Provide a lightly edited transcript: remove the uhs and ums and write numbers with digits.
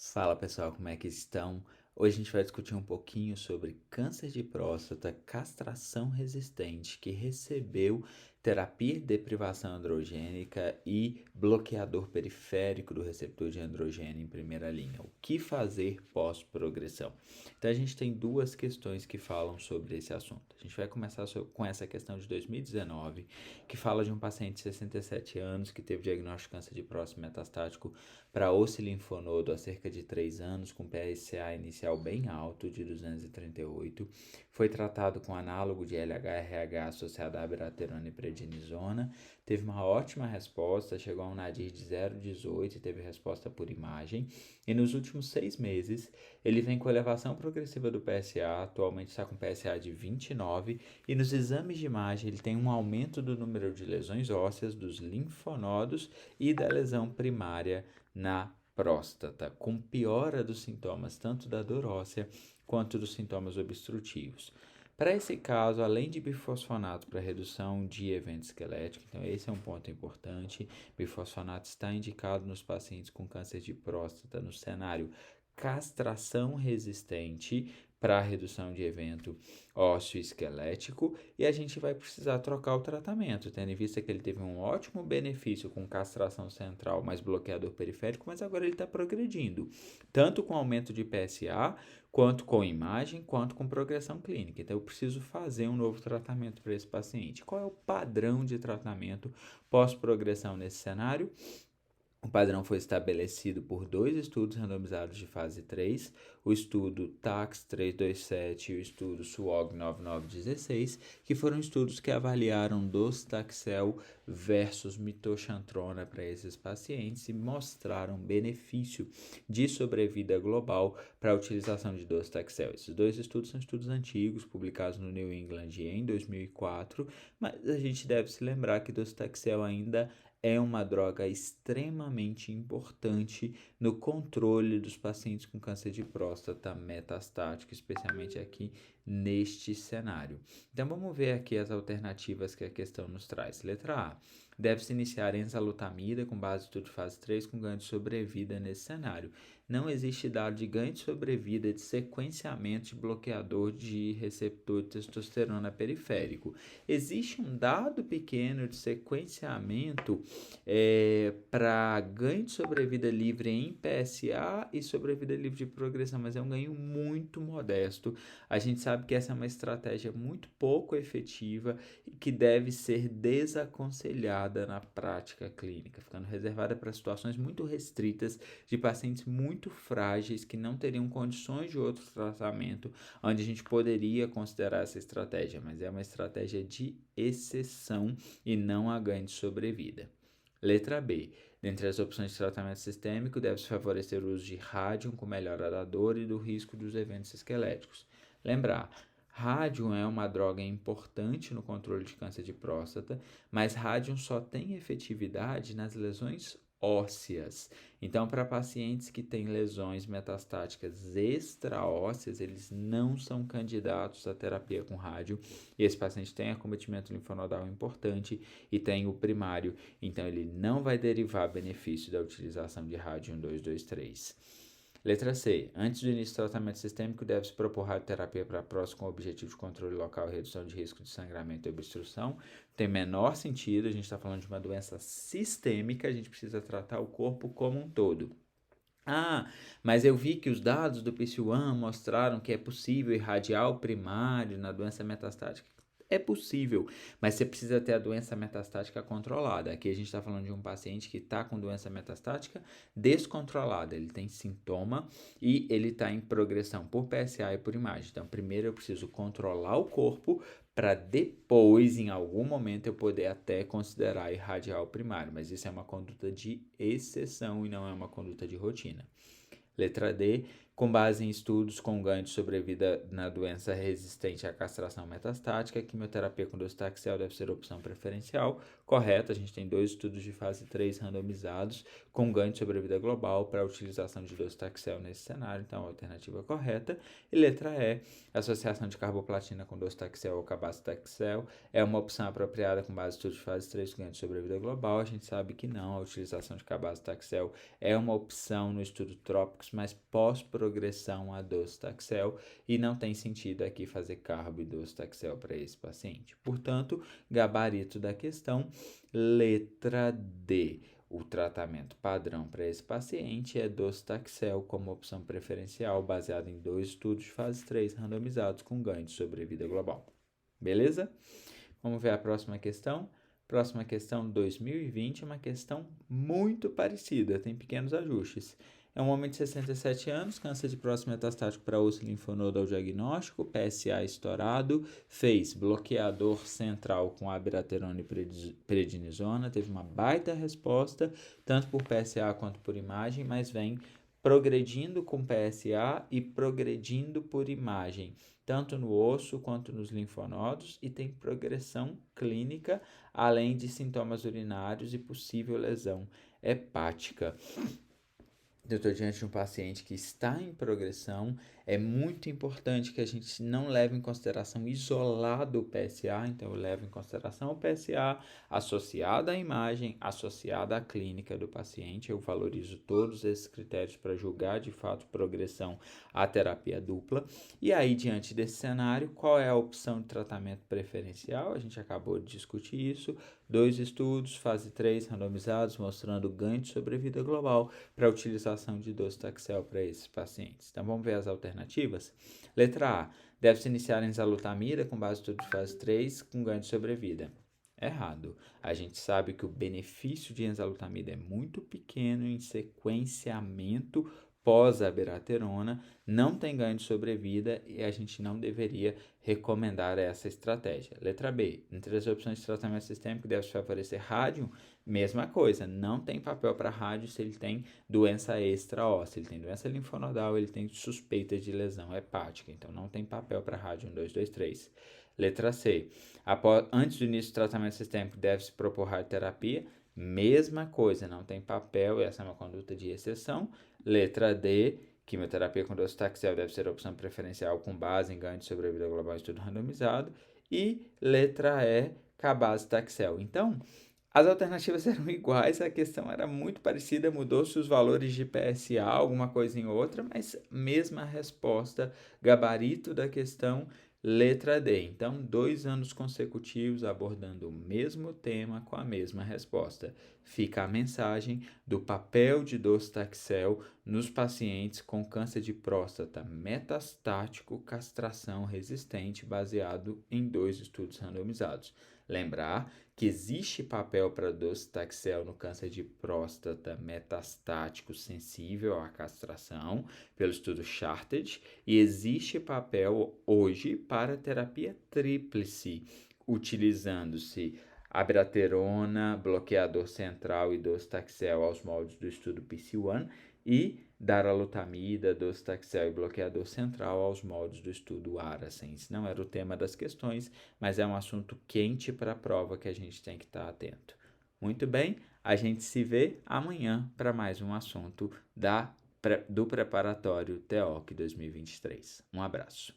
Fala pessoal, como é que estão? Hoje a gente vai discutir um pouquinho sobre câncer de próstata, castração resistente que recebeu terapia de deprivação androgênica e bloqueador periférico do receptor de androgênio em primeira linha. O que fazer pós-progressão? Então a gente tem duas questões que falam sobre esse assunto. A gente vai começar com essa questão de 2019, que fala de um paciente de 67 anos que teve diagnóstico de câncer de próstata metastático para osso linfonodo há cerca de 3 anos, com PSA inicial bem alto, de 238. Foi tratado com análogo de LH-RH associado a abiraterona e prednisona. Teve uma ótima resposta, chegou a um nadir de 0,18 e teve resposta por imagem. E nos últimos 6 meses, ele vem com elevação progressiva do PSA, atualmente está com PSA de 29. E nos exames de imagem, ele tem um aumento do número de lesões ósseas, dos linfonodos e da lesão primária na próstata, com piora dos sintomas tanto da dor óssea quanto dos sintomas obstrutivos. Para esse caso, além de bifosfonato para redução de evento esquelético, então esse é um ponto importante. Bifosfonato está indicado nos pacientes com câncer de próstata no cenário castração resistente para redução de evento ósseo esquelético, e a gente vai precisar trocar o tratamento, tendo em vista que ele teve um ótimo benefício com castração central mais bloqueador periférico, mas agora ele está progredindo, tanto com aumento de PSA, quanto com imagem, quanto com progressão clínica. Então eu preciso fazer um novo tratamento para esse paciente. Qual é o padrão de tratamento pós-progressão nesse cenário? O padrão foi estabelecido por dois estudos randomizados de fase 3, o estudo TAX 327 e o estudo SWOG 9916, que foram estudos que avaliaram docetaxel versus mitoxantrona para esses pacientes e mostraram benefício de sobrevida global para a utilização de docetaxel. Esses dois estudos são estudos antigos, publicados no New England em 2004, mas a gente deve se lembrar que docetaxel ainda é uma droga extremamente importante no controle dos pacientes com câncer de próstata metastático, especialmente aqui neste cenário. Então vamos ver aqui as alternativas que a questão nos traz. Letra A. Deve-se iniciar enzalutamida com base em estudo de fase 3 com ganho de sobrevida nesse cenário. Não existe dado de ganho de sobrevida de sequenciamento de bloqueador de receptor de testosterona periférico. Existe um dado pequeno de sequenciamento para ganho de sobrevida livre em PSA e sobrevida livre de progressão, mas é um ganho muito modesto. A gente sabe que essa é uma estratégia muito pouco efetiva e que deve ser desaconselhada na prática clínica, ficando reservada para situações muito restritas de pacientes muito frágeis que não teriam condições de outro tratamento, onde a gente poderia considerar essa estratégia, mas é uma estratégia de exceção e não a ganho de sobrevida. Letra B. Dentre as opções de tratamento sistêmico, deve-se favorecer o uso de rádium com melhora da dor e do risco dos eventos esqueléticos. Lembrar, rádium é uma droga importante no controle de câncer de próstata, mas rádium só tem efetividade nas lesões ósseas. Então, para pacientes que têm lesões metastáticas extraósseas, eles não são candidatos à terapia com rádio. E esse paciente tem acometimento linfonodal importante e tem o primário, então ele não vai derivar benefício da utilização de rádio 1223. Letra C. Antes do início do tratamento sistêmico, deve-se propor radioterapia para próstata com o objetivo de controle local e redução de risco de sangramento e obstrução. Tem menor sentido, a gente está falando de uma doença sistêmica, a gente precisa tratar o corpo como um todo. Ah, mas eu vi que os dados do PCOAN mostraram que é possível irradiar o primário na doença metastática. É possível, mas você precisa ter a doença metastática controlada. Aqui a gente está falando de um paciente que está com doença metastática descontrolada. Ele tem sintoma e ele está em progressão por PSA e por imagem. Então, primeiro eu preciso controlar o corpo para depois, em algum momento, eu poder até considerar irradiar o primário. Mas isso é uma conduta de exceção e não é uma conduta de rotina. Letra D. com base em estudos com ganho de sobrevida na doença resistente à castração metastática, a quimioterapia com docetaxel deve ser a opção preferencial. Correto, a gente tem 2 estudos de fase 3 randomizados com ganho de sobrevida global para a utilização de docetaxel nesse cenário, então a alternativa correta. E letra E, associação de carboplatina com docetaxel ou cabazitaxel é uma opção apropriada com base em estudos de fase 3 com ganho de sobrevida global. A gente sabe que não, a utilização de cabazitaxel é uma opção no estudo Trópicos, mas pós-progressão a docetaxel, e não tem sentido aqui fazer carbo e docetaxel para esse paciente. Portanto, gabarito da questão, letra D. O tratamento padrão para esse paciente é docetaxel como opção preferencial, baseado em 2 estudos de fase 3 randomizados com ganho de sobrevida global. Beleza? Vamos ver a próxima questão. Próxima questão 2020, uma questão muito parecida, tem pequenos ajustes. É um homem de 67 anos, câncer de próstata metastático para osso e linfonodo ao diagnóstico, PSA estourado, fez bloqueador central com abiraterona e prednisona, teve uma baita resposta, tanto por PSA quanto por imagem, mas vem progredindo com PSA e progredindo por imagem, tanto no osso quanto nos linfonodos, e tem progressão clínica, além de sintomas urinários e possível lesão hepática. Eu estou diante de um paciente que está em progressão. É muito importante que a gente não leve em consideração isolado o PSA, então eu levo em consideração o PSA associado à imagem, associado à clínica do paciente. Eu valorizo todos esses critérios para julgar de fato progressão à terapia dupla. E aí, diante desse cenário, qual é a opção de tratamento preferencial? A gente acabou de discutir isso. 2 estudos, fase 3, randomizados, mostrando ganho de sobrevida global para a utilização de docetaxel para esses pacientes. Então, vamos ver as alternativas? Letra A. Deve-se iniciar enzalutamida com base em estudo de fase 3 com ganho de sobrevida. Errado. A gente sabe que o benefício de enzalutamida é muito pequeno em sequenciamento pós-abiraterona, não tem ganho de sobrevida e a gente não deveria recomendar essa estratégia. Letra B. Entre as opções de tratamento sistêmico, deve-se favorecer rádio. Mesma coisa, não tem papel para rádio se ele tem doença extra-óssea, ele tem doença linfonodal, ele tem suspeita de lesão hepática, então não tem papel para rádio 1, 2, 2, 3. Letra C. Antes do início do tratamento sistêmico, deve-se propor radioterapia. Mesma coisa, não tem papel, essa é uma conduta de exceção. Letra D. Quimioterapia com docetaxel deve ser a opção preferencial com base em ganho de sobrevida global em estudo randomizado. E letra E. Cabazitaxel. Então, as alternativas eram iguais, a questão era muito parecida, mudou-se os valores de PSA, alguma coisa em outra, mas mesma resposta, gabarito da questão, letra D. Então, 2 anos consecutivos abordando o mesmo tema com a mesma resposta. Fica a mensagem do papel de docetaxel nos pacientes com câncer de próstata metastático, castração resistente, baseado em 2 estudos randomizados. Lembrar que existe papel para docetaxel no câncer de próstata metastático sensível à castração, pelo estudo Charted, e existe papel hoje para terapia tríplice, utilizando-se abiraterona, bloqueador central e docetaxel aos moldes do estudo PC1 e darolutamida, docetaxel e bloqueador central aos moldes do estudo ARASENS. Não era o tema das questões, mas é um assunto quente para a prova que a gente tem que estar atento. Muito bem, a gente se vê amanhã para mais um assunto do preparatório TEOC 2023. Um abraço.